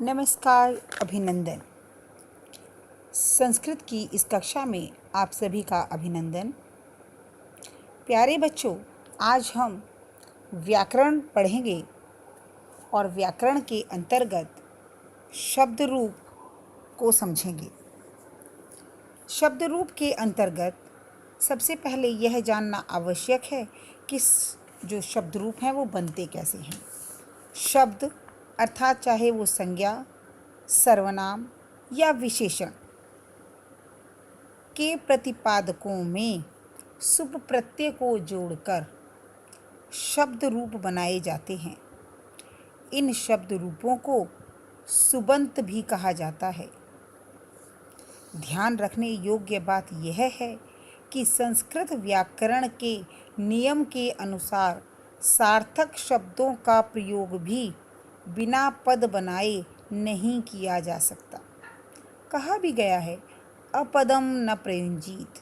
नमस्कार, अभिनंदन। संस्कृत की इस कक्षा में आप सभी का अभिनंदन। प्यारे बच्चों, आज हम व्याकरण पढ़ेंगे और व्याकरण के अंतर्गत शब्द रूप को समझेंगे। शब्द रूप के अंतर्गत सबसे पहले यह जानना आवश्यक है कि जो शब्द रूप हैं वो बनते कैसे हैं। शब्द अर्थात चाहे वो संज्ञा, सर्वनाम या विशेषण के प्रतिपादकों में सुप प्रत्यय को जोड़कर शब्द रूप बनाए जाते हैं। इन शब्द रूपों को सुबंत भी कहा जाता है। ध्यान रखने योग्य बात यह है कि संस्कृत व्याकरण के नियम के अनुसार सार्थक शब्दों का प्रयोग भी बिना पद बनाए नहीं किया जा सकता। कहा भी गया है, अपदम न प्रयुंजीत।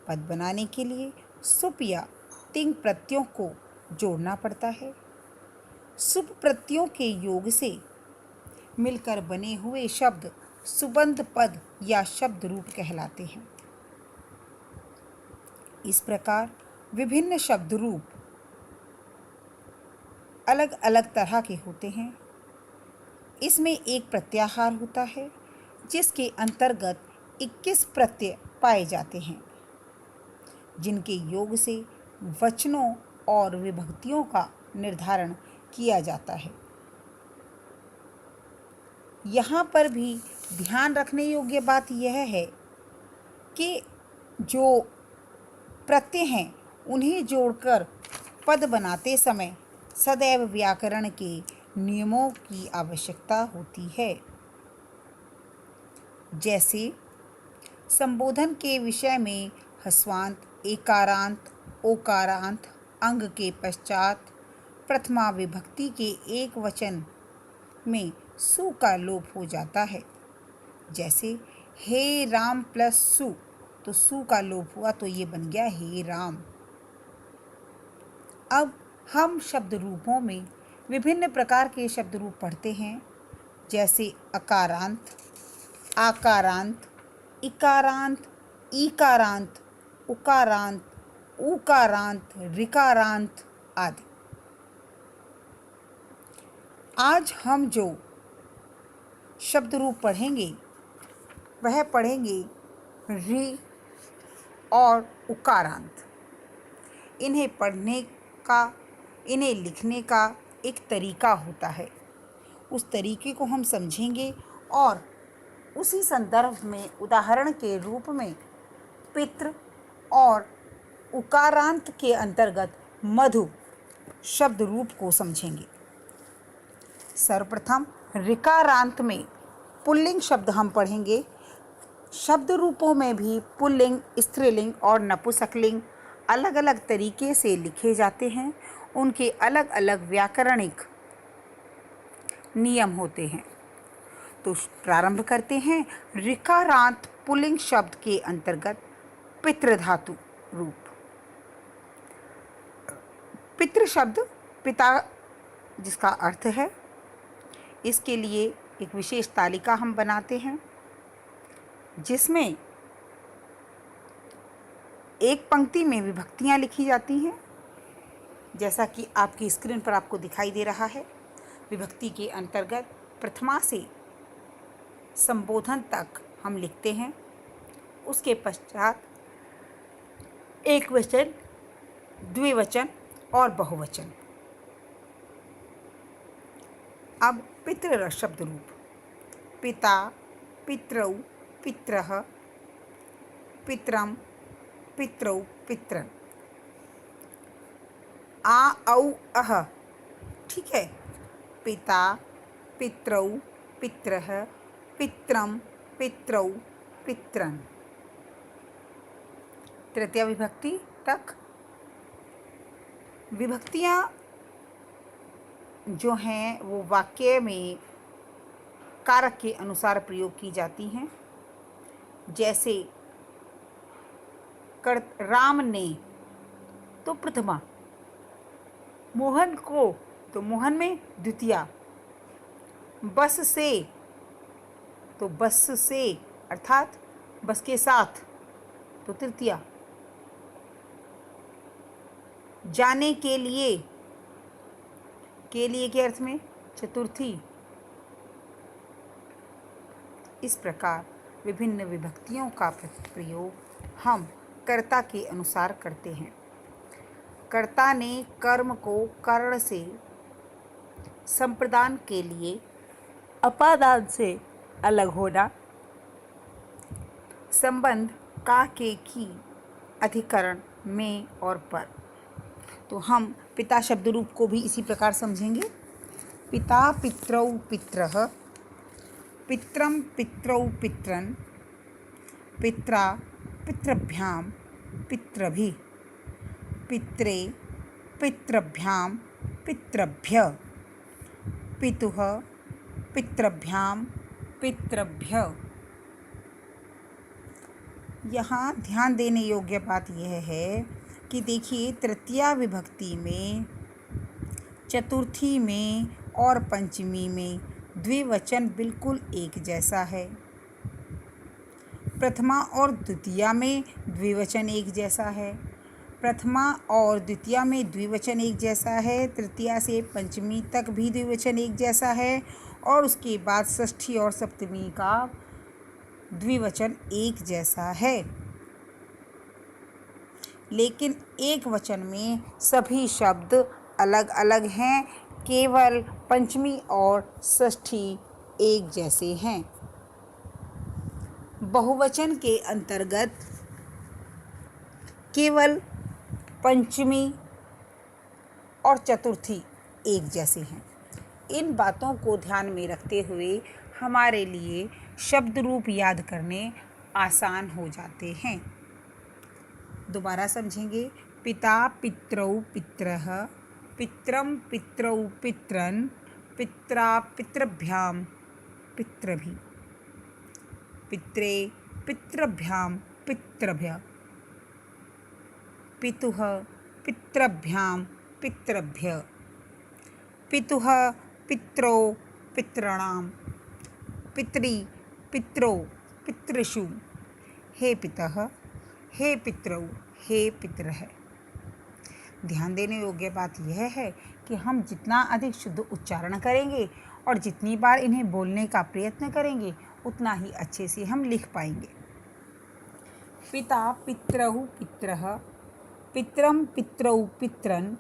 पद बनाने के लिए सुप या तिंग प्रत्ययों को जोड़ना पड़ता है। सुप प्रत्ययों के योग से मिलकर बने हुए शब्द सुबंत पद या शब्द रूप कहलाते हैं। इस प्रकार विभिन्न शब्द रूप अलग अलग तरह के होते हैं। इसमें एक प्रत्याहार होता है जिसके अंतर्गत 21 प्रत्यय पाए जाते हैं, जिनके योग से वचनों और विभक्तियों का निर्धारण किया जाता है। यहाँ पर भी ध्यान रखने योग्य बात यह है कि जो प्रत्यय हैं उन्हें जोड़कर पद बनाते समय सदैव व्याकरण के नियमों की आवश्यकता होती है। जैसे संबोधन के विषय में ह्रस्वांत, एकारांत, ओकारांत, अंग के पश्चात प्रथमा विभक्ति के एक वचन में सु का लोप हो जाता है। जैसे हे राम प्लस सु, तो सु का लोप हुआ तो ये बन गया हे राम। अब हम शब्द रूपों में विभिन्न प्रकार के शब्द रूप पढ़ते हैं, जैसे अकारांत, आकारांत, इकारांत, ईकारांत, उकारांत, ऊकारांत, ऋकारांत आदि। आज हम जो शब्द रूप पढ़ेंगे वह पढ़ेंगे ऋ और उकारांत। इन्हें पढ़ने का, इन्हें लिखने का एक तरीका होता है। उस तरीके को हम समझेंगे और उसी संदर्भ में उदाहरण के रूप में पितृ और उकारांत के अंतर्गत मधु शब्द रूप को समझेंगे। सर्वप्रथम ऋकारांत में पुल्लिंग शब्द हम पढ़ेंगे। शब्द रूपों में भी पुल्लिंग, स्त्रीलिंग और नपुंसकलिंग अलग अलग तरीके से लिखे जाते हैं। उनके अलग अलग व्याकरणिक नियम होते हैं। तो प्रारंभ करते हैं ऋकारांत पुल्लिंग शब्द के अंतर्गत पितृधातु रूप। पितृ शब्द पिता जिसका अर्थ है, इसके लिए एक विशेष तालिका हम बनाते हैं जिसमें एक पंक्ति में विभक्तियां लिखी जाती हैं, जैसा कि आपकी स्क्रीन पर आपको दिखाई दे रहा है। विभक्ति के अंतर्गत प्रथमा से संबोधन तक हम लिखते हैं। उसके पश्चात एक वचन, द्विवचन और बहुवचन। अब पितृ शब्द रूप पिता, पितरौ, पितरः, पितरम, पितरौ, पितरन्, आ औ अह। ठीक है, पिता, पितरौ, पितरः, पितरम, पितरौ, पितरन्। तृतीय विभक्ति तक। विभक्तियां जो हैं वो वाक्य में कारक के अनुसार प्रयोग की जाती हैं। जैसे राम ने तो प्रथमा, मोहन को तो मोहन में द्वितीया, बस से, तो बस से अर्थात बस के साथ, तो तृतीया। जाने के लिए के अर्थ में चतुर्थी। इस प्रकार विभिन्न विभक्तियों का प्रयोग हम कर्ता के अनुसार करते हैं। कर्ता ने कर्म को कर्ण से संप्रदान के लिए अपादान से अलग होना, संबंध का के की अधिकरण में और पर। तो हम पिता शब्द रूप को भी इसी प्रकार समझेंगे। पिता पितरौ पित्रः, पित्रम पितरौ पित्रन्, पित्रा पितृभ्यां पितृभिः, पित्रे पितृभ्यां पितृभ्य, पितुः पितृभ्यां पितृभ्य। यहाँ ध्यान देने योग्य बात यह है कि देखिए, तृतीया विभक्ति में, चतुर्थी में और पंचमी में द्विवचन बिल्कुल एक जैसा है। प्रथमा और द्वितीया में द्विवचन एक जैसा है। प्रथमा और द्वितीया में द्विवचन एक जैसा है। तृतीया से पंचमी तक भी द्विवचन एक जैसा है। और उसके बाद षष्ठी और सप्तमी का द्विवचन एक जैसा है। लेकिन एक वचन में सभी शब्द अलग अलग हैं। केवल पंचमी और षष्ठी एक जैसे हैं। बहुवचन के अंतर्गत केवल पंचमी और चतुर्थी एक जैसे हैं। इन बातों को ध्यान में रखते हुए हमारे लिए शब्द रूप याद करने आसान हो जाते हैं। दोबारा समझेंगे। पिता पितरौ पित्रः, पित्रम पितरौ पित्रन्, पित्रा पितृभ्यां पितृभिः, पित्रे पितृभ्यां पितृभ्य, पितुः पितृभ्यां पितृभ्य, पितुः पितरौ पितॄणां, पितरी पितरौ पितृषु, हे पितः हे पितरौ हे पितरः। ध्यान देने योग्य बात यह है कि हम जितना अधिक शुद्ध उच्चारण करेंगे और जितनी बार इन्हें बोलने का प्रयत्न करेंगे उतना ही अच्छे से हम लिख पाएंगे। पिता पितरौ पित्रः, पित्रम पितरौ पित्रन्,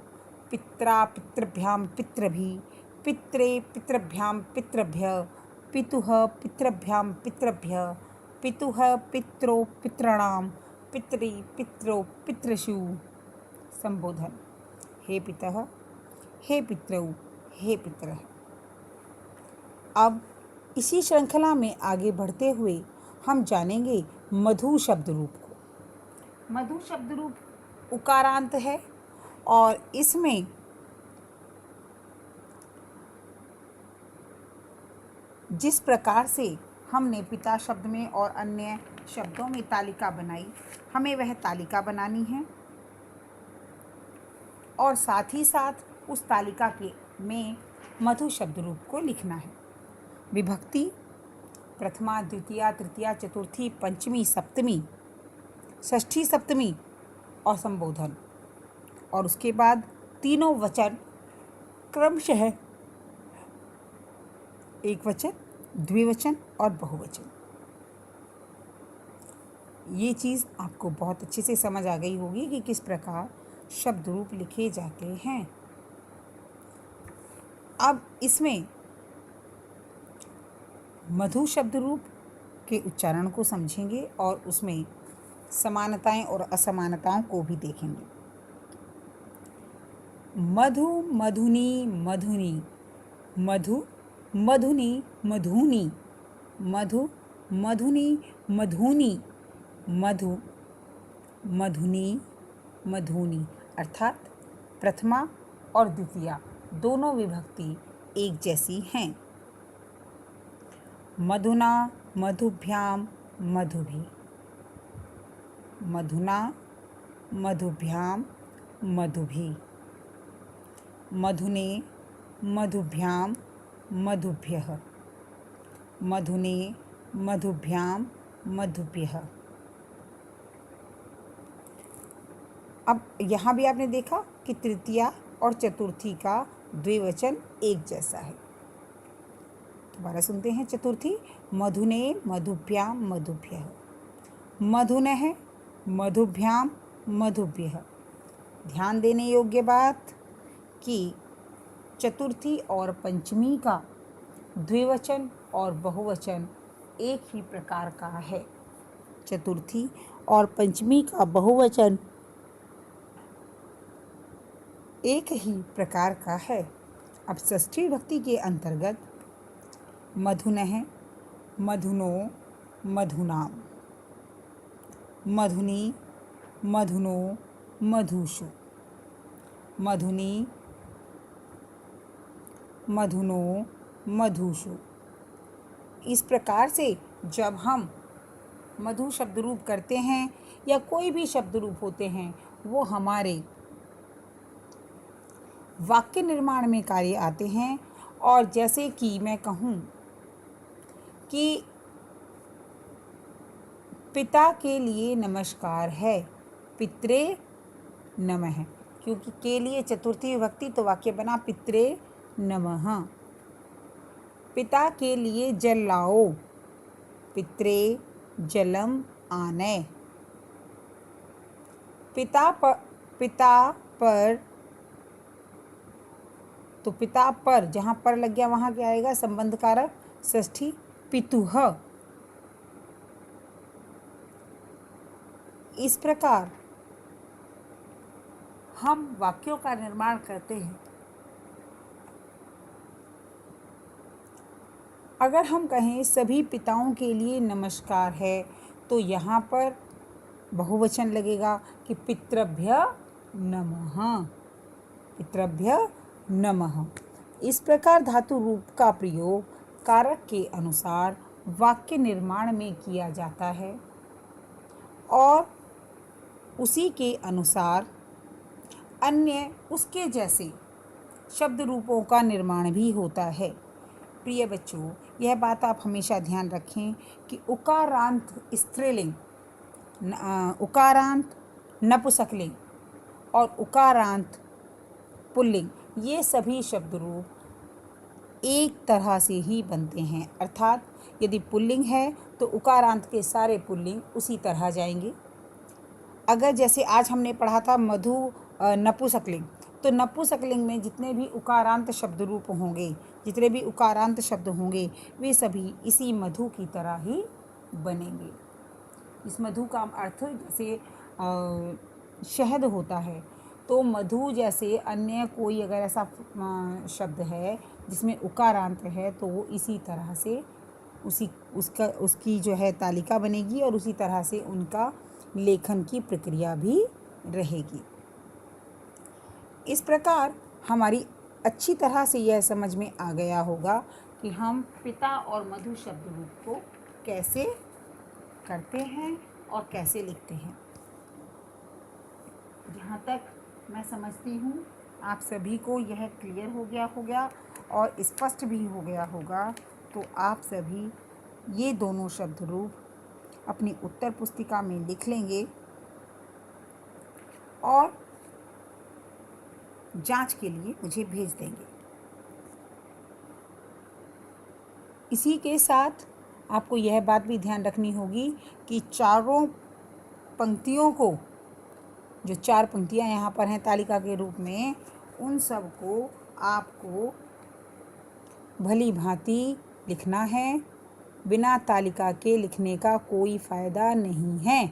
पित्रा पितृभ्यां पितृभिः, पित्रे पितृभ्यां पितृभ्य, पितुः पितृभ्यां पितृभ्य, पितुः पितरौ पितॄणां, पितरी पितरौ पितृषु। संबोधन। हे पितः हे पितरौ हे पितरः। अब इसी श्रृंखला में आगे बढ़ते हुए हम जानेंगे मधु शब्द रूप को। मधु शब्द रूप उकारांत है और इसमें जिस प्रकार से हमने पिता शब्द में और अन्य शब्दों में तालिका बनाई, हमें वह तालिका बनानी है और साथ ही साथ उस तालिका के में मधु शब्द रूप को लिखना है। विभक्ति प्रथमा द्वितीया तृतीया चतुर्थी पंचमी सप्तमी षष्ठी सप्तमी और संबोधन, और उसके बाद तीनों वचन क्रमशः एक वचन, द्विवचन और बहुवचन। ये चीज़ आपको बहुत अच्छे से समझ आ गई होगी कि किस प्रकार शब्द रूप लिखे जाते हैं। अब इसमें मधु शब्द रूप के उच्चारण को समझेंगे और उसमें समानताएं और असमानताओं को भी देखेंगे। मधु मधुनी मधुनी, मधु मधुनी मधुनी, मधु मधुनी मधुनी, मधु मधुनी मधुनी, अर्थात प्रथमा और द्वितीया दोनों विभक्ति एक जैसी हैं। मधुना मधुभ्यां मधुभिः, मधुना मधुभ्यां मधुभिः, मधुने मधुभ्यां मधुभ्यः, मधुने मधुभ्याम मधुभ्यः। अब यहाँ भी आपने देखा कि तृतीया और चतुर्थी का द्विवचन एक जैसा है। दोबारा सुनते हैं चतुर्थी। मधुने मधुभ्याम मधुभ्यः, मधुनः मधुभ्याम मधुभ्यः। ध्यान देने योग्य बात कि चतुर्थी और पंचमी का द्विवचन और बहुवचन एक ही प्रकार का है। चतुर्थी और पंचमी का बहुवचन एक ही प्रकार का है। अब षष्ठी विभक्ति के अंतर्गत मधुनः मधुनो मधुनाम, मधुनी मधुनो मधुषु, मधुनी मधुनो मधुषु। इस प्रकार से जब हम मधु शब्द रूप करते हैं या कोई भी शब्द रूप होते हैं, वो हमारे वाक्य निर्माण में कार्य आते हैं। और जैसे कि मैं कहूँ कि पिता के लिए नमस्कार है, पित्रे नमः, क्योंकि के लिए चतुर्थी विभक्ति तो वाक्य बना पित्रे नमः। पिता के लिए जल लाओ, पित्रे जलम आनय। पिता पर तो पिता पर, जहाँ पर लग गया वहाँ क्या आएगा? संबंध कारक षष्ठी पितुः। इस प्रकार हम वाक्यों का निर्माण करते हैं। अगर हम कहें सभी पिताओं के लिए नमस्कार है, तो यहाँ पर बहुवचन लगेगा कि पितृभ्य नमः, पितृभ्य नमः। इस प्रकार धातु रूप का प्रयोग कारक के अनुसार वाक्य निर्माण में किया जाता है और उसी के अनुसार अन्य उसके जैसे शब्द रूपों का निर्माण भी होता है। प्रिय बच्चों, यह बात आप हमेशा ध्यान रखें कि उकारांत स्त्रीलिंग, उकारांत नपुंसकलिंग और उकारांत पुल्लिंग, ये सभी शब्द रूप एक तरह से ही बनते हैं। अर्थात यदि पुल्लिंग है तो उकारांत के सारे पुल्लिंग उसी तरह जाएंगे। अगर जैसे आज हमने पढ़ा था मधु नपुंसकलिंग, तो नपुंसकलिंग में जितने भी उकारांत शब्द रूप होंगे, जितने भी उकारांत शब्द होंगे, वे सभी इसी मधु की तरह ही बनेंगे। इस मधु का अर्थ जैसे शहद होता है, तो मधु जैसे अन्य कोई अगर ऐसा शब्द है जिसमें उकारांत है, तो वो इसी तरह से उसकी जो है तालिका बनेगी और उसी तरह से उनका लेखन की प्रक्रिया भी रहेगी। इस प्रकार हमारी अच्छी तरह से यह समझ में आ गया होगा कि हम पिता और मधु शब्द रूप को कैसे करते हैं और कैसे लिखते हैं। जहाँ तक मैं समझती हूँ आप सभी को यह क्लियर हो गया होगा और स्पष्ट भी हो गया होगा। तो आप सभी ये दोनों शब्द रूप अपनी उत्तर पुस्तिका में लिख लेंगे और जांच के लिए मुझे भेज देंगे। इसी के साथ आपको यह बात भी ध्यान रखनी होगी कि चारों पंक्तियों को, जो चार पंक्तियां यहाँ पर हैं तालिका के रूप में, उन सब को आपको भली भांति लिखना है। बिना तालिका के लिखने का कोई फ़ायदा नहीं है।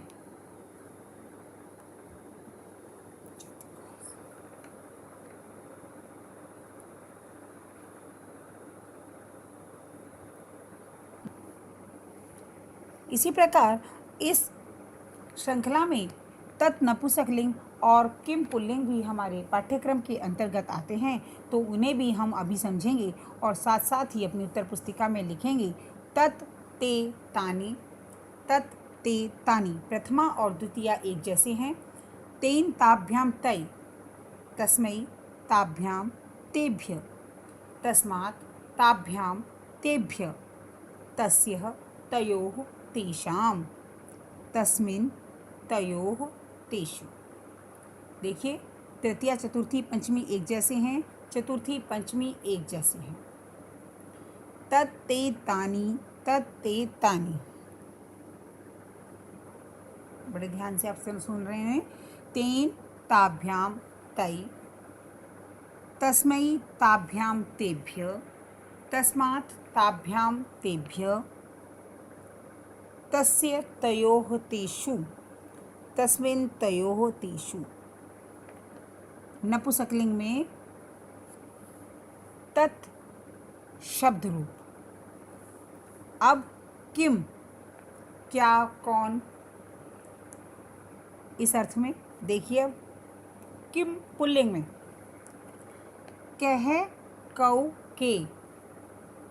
इसी प्रकार इस श्रृंखला में तत् नपुंसकलिंग और किम पुल्लिंग भी हमारे पाठ्यक्रम के अंतर्गत आते हैं, तो उन्हें भी हम अभी समझेंगे और साथ साथ ही अपनी उत्तर पुस्तिका में लिखेंगे। तत् ते तानि, तत् ते तानि प्रथमा और द्वितीया एक जैसे हैं। तेन ताभ्याम तय, तस्मै ताभ्याम तेभ्य, तस्मात् ताभ्यां तेभ्य तस्य तयोः तेषां तस्मिन् तयोः तेषु। देखिए, तृतीया चतुर्थी पंचमी एक जैसे हैं, चतुर्थी पंचमी एक जैसे हैं। तत्ते तानि तत्ते तानि, बड़े ध्यान से आप सुन रहे हैं। तेन ताभ्यां तै, तस्मै ताभ्यां तेभ्य, तस्मात् ताभ्यां तेभ्य, तस्य तयोः तेषु, तस्मिन् तयोः तेषु। नपुंसकलिंग में तत् शब्द रूप। अब किम, क्या, कौन, इस अर्थ में देखिए। अब किम पुल्लिंग में कह कौ के,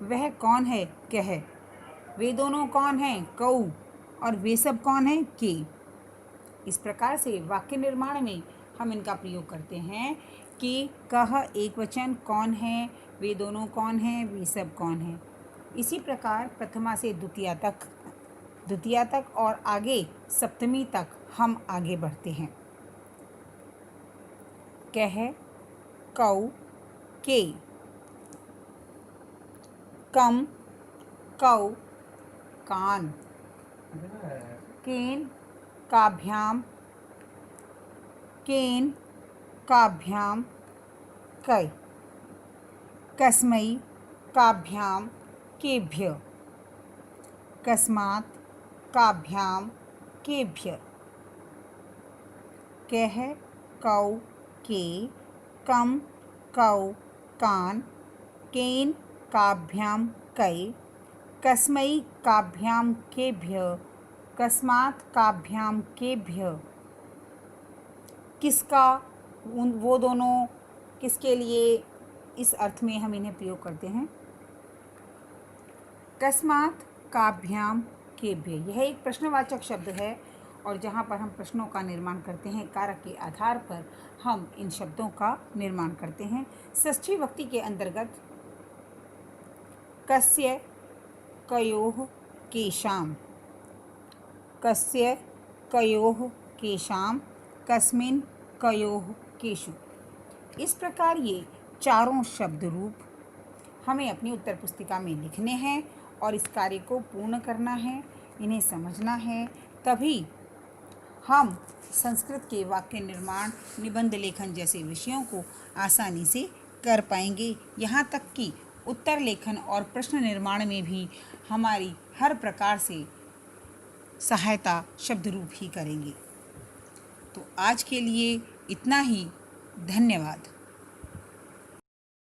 वह कौन है कह, वे दोनों कौन हैं कौ, और वे सब कौन हैं के। इस प्रकार से वाक्य निर्माण में हम इनका प्रयोग करते हैं कि कह एक वचन, कौन है, वे दोनों कौन हैं, वे सब कौन हैं। इसी प्रकार प्रथमा से द्वितीया तक और आगे सप्तमी तक हम आगे बढ़ते हैं। कह कौ के, कम कौ कान, केन काभ्याम, केन काभ्याम कै, कस्मै काभ्यां केभ्य, कस्मात् काभ्यां केभ्य। कह कौ के, कम कौ कान, केन काभ्यां कै, कस्मै काभ्यां केभ्य, कस्मात् काभ्यां केभ्य। किसका, वो दोनों, किसके लिए, इस अर्थ में हम इन्हें प्रयोग करते हैं। कस्मात् काभ्याम केभ्य, यह एक प्रश्नवाचक शब्द है और जहाँ पर हम प्रश्नों का निर्माण करते हैं, कारक के आधार पर हम इन शब्दों का निर्माण करते हैं। षष्ठी विभक्ति के अंतर्गत कस्य कयोः केषां, कस्य कयोः केषां, कस्मिन् कयोः केषु। इस प्रकार ये चारों शब्द रूप हमें अपनी उत्तर पुस्तिका में लिखने हैं और इस कार्य को पूर्ण करना है, इन्हें समझना है, तभी हम संस्कृत के वाक्य निर्माण, निबंध लेखन जैसे विषयों को आसानी से कर पाएंगे। यहाँ तक कि उत्तर लेखन और प्रश्न निर्माण में भी हमारी हर प्रकार से सहायता शब्द रूप ही करेंगे। तो आज के लिए इतना ही। धन्यवाद।